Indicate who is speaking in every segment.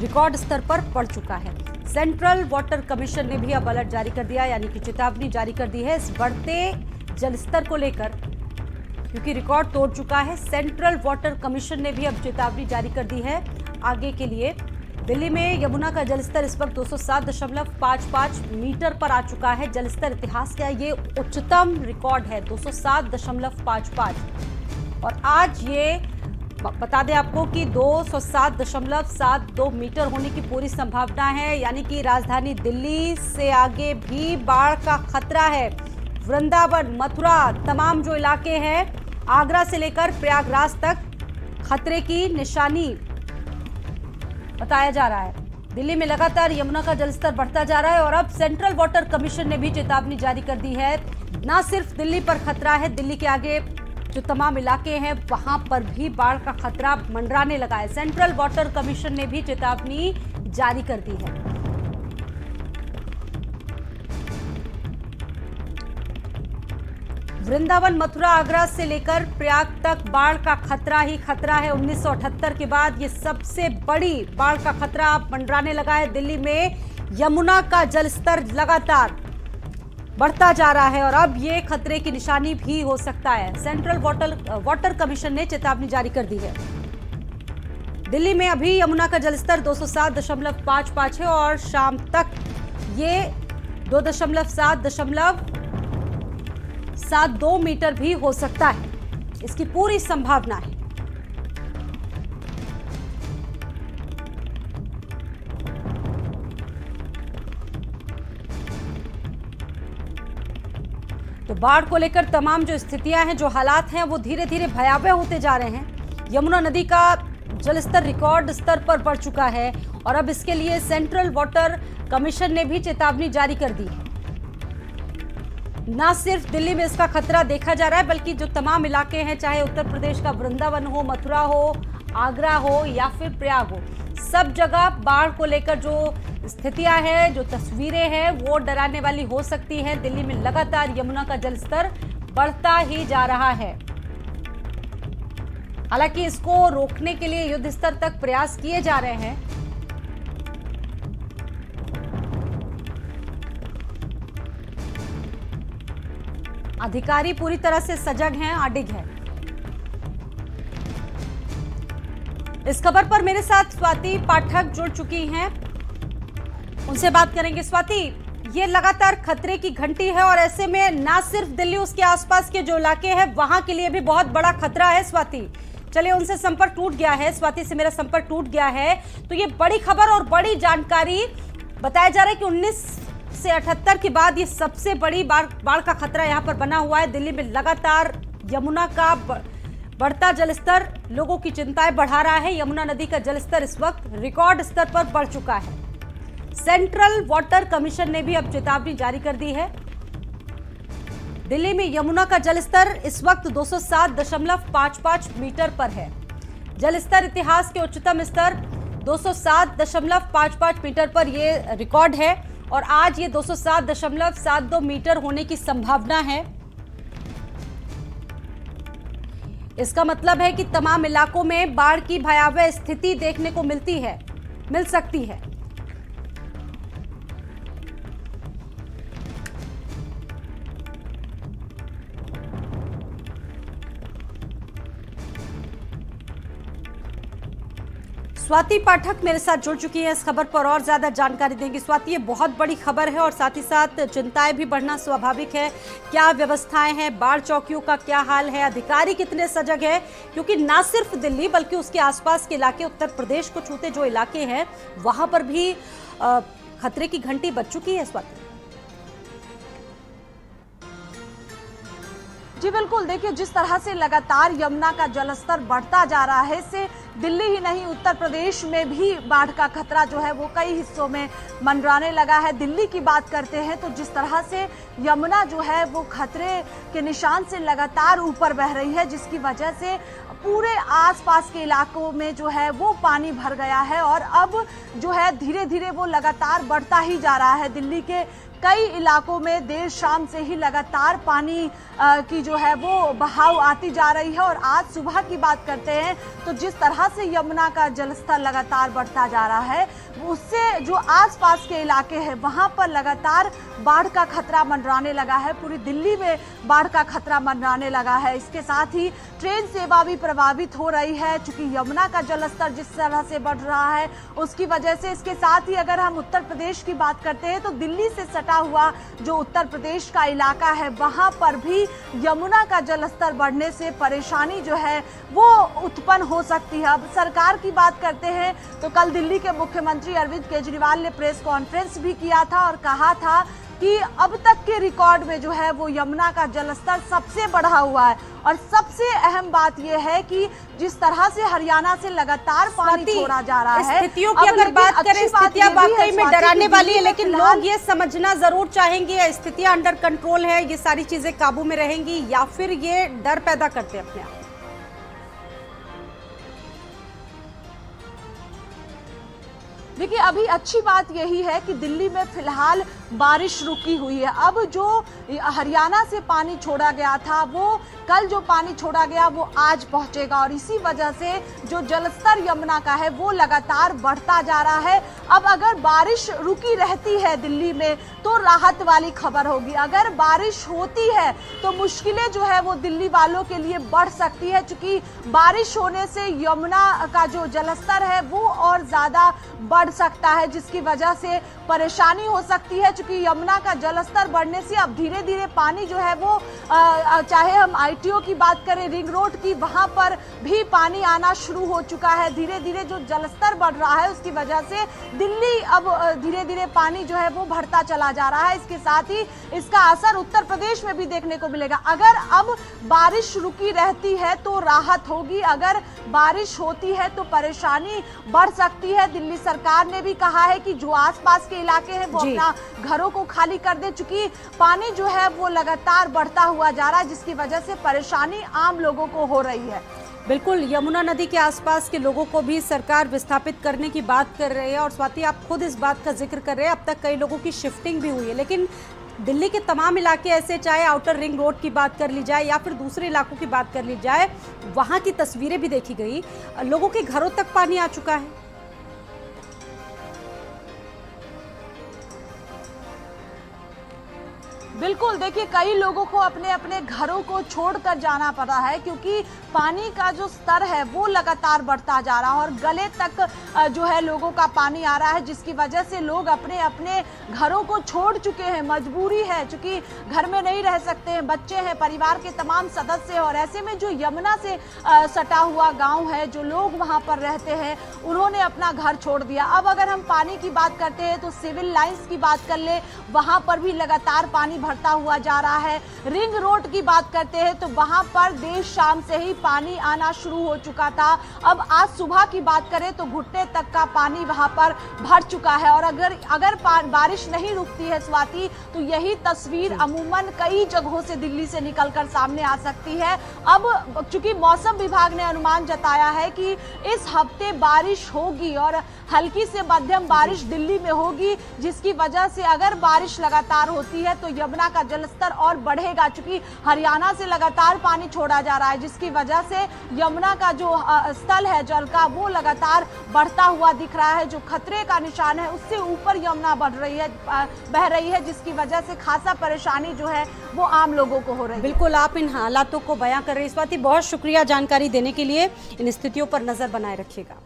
Speaker 1: Record स्तर पर बढ़ चुका है। सेंट्रल वाटर कमीशन ने भी अब अलर्ट जारी कर दिया, यानी कि चेतावनी जारी कर दी है इस बढ़ते जलस्तर को लेकर, क्योंकि रिकॉर्ड तोड़ चुका है। सेंट्रल वाटर कमीशन ने भी अब चेतावनी जारी कर दी है आगे के लिए। दिल्ली में यमुना का जलस्तर इस वक्त 207.55 मीटर पर आ चुका है। जलस्तर इतिहास का ये उच्चतम रिकॉर्ड है, 207.55। और आज ये बता दें आपको कि 207.72 मीटर होने की पूरी संभावना है, यानी कि राजधानी दिल्ली से आगे भी बाढ़ का खतरा है। वृंदावन, मथुरा, तमाम जो इलाके हैं, आगरा से लेकर प्रयागराज तक खतरे की निशानी बताया जा रहा है। दिल्ली में लगातार यमुना का जलस्तर बढ़ता जा रहा है और अब सेंट्रल वाटर कमीशन ने भी चेतावनी जारी कर दी है। न सिर्फ दिल्ली पर खतरा है, दिल्ली के आगे जो तमाम इलाके हैं वहां पर भी बाढ़ का खतरा मंडराने लगा है। सेंट्रल वाटर कमीशन ने भी चेतावनी जारी कर दी है। वृंदावन, मथुरा, आगरा से लेकर प्रयाग तक बाढ़ का खतरा ही खतरा है। 1978 के बाद ये सबसे बड़ी बाढ़ का खतरा मंडराने लगा है। दिल्ली में यमुना का जलस्तर लगातार बढ़ता जा रहा है और अब ये खतरे की निशानी भी हो सकता है। सेंट्रल वाटर कमीशन ने चेतावनी जारी कर दी है। दिल्ली में अभी यमुना का जलस्तर 207.55 है और शाम तक ये 2.7.72 मीटर भी हो सकता है, इसकी पूरी संभावना है। तो बाढ़ को लेकर तमाम जो स्थितियां हैं, जो हालात हैं, वो धीरे धीरे भयावह होते जा रहे हैं। यमुना नदी का जलस्तर रिकॉर्ड स्तर पर बढ़ चुका है और अब इसके लिए सेंट्रल वाटर कमीशन ने भी चेतावनी जारी कर दी है। न सिर्फ दिल्ली में इसका खतरा देखा जा रहा है, बल्कि जो तमाम इलाके हैं, चाहे उत्तर प्रदेश का वृंदावन हो, मथुरा हो, आगरा हो या फिर प्रयाग हो, सब जगह बाढ़ को लेकर जो स्थितियां हैं, जो तस्वीरें हैं, वो डराने वाली हो सकती हैं। दिल्ली में लगातार यमुना का जलस्तर बढ़ता ही जा रहा है। हालांकि इसको रोकने के लिए युद्ध स्तर तक प्रयास किए जा रहे हैं। अधिकारी पूरी तरह से सजग हैं, अडिग हैं। इस खबर पर मेरे साथ स्वाति पाठक जुड़ चुकी हैं, उनसे बात करेंगे। स्वाति, ये लगातार खतरे की घंटी है और ऐसे में ना सिर्फ दिल्ली, उसके आसपास के जो इलाके हैं वहां के लिए भी बहुत बड़ा खतरा है। स्वाति, चलिए, उनसे संपर्क टूट गया है, स्वाति से मेरा संपर्क टूट गया है। तो ये बड़ी खबर और बड़ी जानकारी, बताया जा रहा है कि 19 से 78 के बाद ये सबसे बड़ी बाढ़ का खतरा यहां पर बना हुआ है। दिल्ली में लगातार यमुना का बढ़ता जलस्तर लोगों की चिंताएं बढ़ा रहा है। यमुना नदी का जलस्तर इस वक्त रिकॉर्ड स्तर पर बढ़ चुका है। सेंट्रल वाटर कमीशन ने भी अब चेतावनी जारी कर दी है। दिल्ली में यमुना का जलस्तर इस वक्त 207.55 मीटर पर है। जलस्तर इतिहास के उच्चतम स्तर 207.55 मीटर पर यह रिकॉर्ड है और आज ये 207.72 मीटर होने की संभावना है। इसका मतलब है कि तमाम इलाकों में बाढ़ की भयावह स्थिति देखने को मिल सकती है। स्वाति पाठक मेरे साथ जुड़ चुकी है, इस खबर पर और ज्यादा जानकारी देंगी। स्वाति, ये बहुत बड़ी खबर है और साथ ही साथ चिंताएं भी बढ़ना स्वाभाविक है। क्या व्यवस्थाएं हैं, बाढ़ चौकियों का क्या हाल है, अधिकारी कितने सजग है? क्योंकि ना सिर्फ दिल्ली बल्कि उसके आसपास के इलाके, उत्तर प्रदेश को छूते जो इलाके हैं, वहां पर भी खतरे की घंटी बज चुकी है। स्वाति
Speaker 2: जी बिल्कुल, देखिए जिस तरह से लगातार यमुना का जलस्तर बढ़ता जा रहा है, इससे दिल्ली ही नहीं उत्तर प्रदेश में भी बाढ़ का खतरा जो है वो कई हिस्सों में मंडराने लगा है। दिल्ली की बात करते हैं तो जिस तरह से यमुना जो है वो खतरे के निशान से लगातार ऊपर बह रही है, जिसकी वजह से पूरे आसपास के इलाकों में जो है वो पानी भर गया है और अब जो है धीरे धीरे वो लगातार बढ़ता ही जा रहा है। दिल्ली के कई इलाकों में देर शाम से ही लगातार पानी की जो है वो बहाव आती जा रही है। और आज सुबह की बात करते हैं तो जिस तरह से यमुना का जलस्तर लगातार बढ़ता जा रहा है, उससे जो आसपास के इलाके हैं वहां पर लगातार बाढ़ का खतरा मंडराने लगा है। पूरी दिल्ली में बाढ़ का खतरा मंडराने लगा है। इसके साथ ही ट्रेन सेवा भी प्रभावित हो रही है, चूंकि यमुना का जलस्तर जिस तरह से बढ़ रहा है उसकी वजह से। इसके साथ ही अगर हम उत्तर प्रदेश की बात करते हैं तो दिल्ली से सटा हुआ जो उत्तर प्रदेश का इलाका है वहां पर भी यमुना का जलस्तर बढ़ने से परेशानी जो है वो उत्पन्न हो सकती है। अब सरकार की बात करते हैं तो कल दिल्ली के मुख्यमंत्री अरविंद केजरीवाल ने प्रेस कॉन्फ्रेंस भी किया था और कहा था कि अब तक के रिकॉर्ड में जो है वो यमुना का जलस्तर सबसे बढ़ा हुआ है। और सबसे अहम बात यह है कि जिस तरह से हरियाणा से लगातार पानी छोड़ा जा रहा है,
Speaker 1: स्थितियों की अगर बात करें, स्थितियां वाकई में डराने वाली है, लेकिन लोग ये समझना जरूर चाहेंगे स्थितियां अंडर कंट्रोल है, ये सारी चीजें काबू में रहेंगी या फिर ये डर पैदा करते हैं अपने आप।
Speaker 2: देखिए, अभी अच्छी बात यही है कि दिल्ली में फिलहाल बारिश रुकी हुई है। अब जो हरियाणा से पानी छोड़ा गया था वो कल जो पानी छोड़ा गया वो आज पहुंचेगा और इसी वजह से जो जलस्तर यमुना का है वो लगातार बढ़ता जा रहा है। अब अगर बारिश रुकी रहती है दिल्ली में तो राहत वाली खबर होगी, अगर बारिश होती है तो मुश्किलें जो है वो दिल्ली वालों के लिए बढ़ सकती है, क्योंकि बारिश होने से यमुना का जो जलस्तर है वो और ज्यादा बढ़ सकता है, जिसकी वजह से परेशानी हो सकती है। क्योंकि यमुना का जलस्तर बढ़ने से अब धीरे धीरे पानी जो है वो चाहे हम आईटीओ की बात करें, रिंग रोड की, वहां पर भी पानी आना शुरू हो चुका है। धीरे धीरे जो जलस्तर बढ़ रहा है उसकी वजह से दिल्ली अब धीरे धीरे पानी जो है वो बढ़ता चला जा रहा है। इसके साथ ही इसका असर उत्तर प्रदेश में भी देखने को मिलेगा। अगर अब बारिश रुकी रहती है तो राहत होगी, अगर बारिश होती है तो परेशानी बढ़ सकती है। दिल्ली सरकार ने भी कहा है कि जो आसपास के इलाके हैं वो अपना घरों को खाली कर दे, चूंकि पानी जो है वो लगातार बढ़ता हुआ जा रहा है, जिसकी वजह से परेशानी आम लोगों को हो रही है।
Speaker 1: बिल्कुल, यमुना नदी के आसपास के लोगों को भी सरकार विस्थापित करने की बात कर रही है और स्वाति आप खुद इस बात का जिक्र कर रहे हैं, अब तक कई लोगों की शिफ्टिंग भी हुई है, लेकिन दिल्ली के तमाम इलाके ऐसे, चाहे आउटर रिंग रोड की बात कर ली जाए या फिर दूसरे इलाकों की बात कर ली जाए, वहां की तस्वीरें भी देखी गई, लोगों के घरों तक पानी आ चुका है।
Speaker 2: बिल्कुल, देखिए कई लोगों को अपने अपने घरों को छोड़कर जाना पड़ रहा है, क्योंकि पानी का जो स्तर है वो लगातार बढ़ता जा रहा है और गले तक जो है लोगों का पानी आ रहा है, जिसकी वजह से लोग अपने अपने घरों को छोड़ चुके हैं। मजबूरी है, क्योंकि घर में नहीं रह सकते हैं, बच्चे हैं, परिवार के तमाम सदस्य हैं और ऐसे में जो यमुना से सटा हुआ गाँव है, जो लोग वहाँ पर रहते हैं, उन्होंने अपना घर छोड़ दिया। अब अगर हम पानी की बात करते हैं तो सिविल लाइन्स की बात कर ले, वहाँ पर भी लगातार पानी बढ़ता हुआ जा रहा है। रिंग रोड की बात करते हैं तो वहां पर देर शाम से ही पानी आना शुरू हो चुका था। अब आज सुबह की बात करें तो घुटने तक का पानी वहां पर भर चुका है और अगर बारिश नहीं रुकती है स्वाति, तो यही तस्वीर अमूमन कई जगहों से दिल्ली से निकलकर सामने आ सकती है। अब चूंकि मौसम विभाग ने अनुमान जताया है कि इस हफ्ते बारिश होगी और हल्की से मध्यम बारिश दिल्ली में होगी, जिसकी वजह से अगर बारिश लगातार होती है तो यमुना का जलस्तर और बढ़ेगा, क्योंकि हरियाणा से लगातार पानी छोड़ा जा रहा है, जिसकी वजह से यमुना का जो स्थल है जल का वो लगातार बढ़ता हुआ दिख रहा है। जो खतरे का निशान है उससे ऊपर यमुना बढ़ रही है, बह रही है, जिसकी वजह से खासा परेशानी जो है वो आम लोगों को हो रही है।
Speaker 1: बिल्कुल, आप इन हालातों को बयां कर रहे हैं स्वाति, बहुत शुक्रिया जानकारी देने के लिए। इन स्थितियों पर नजर बनाए रखिएगा।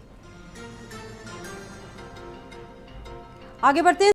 Speaker 1: आगे बढ़ते हैं।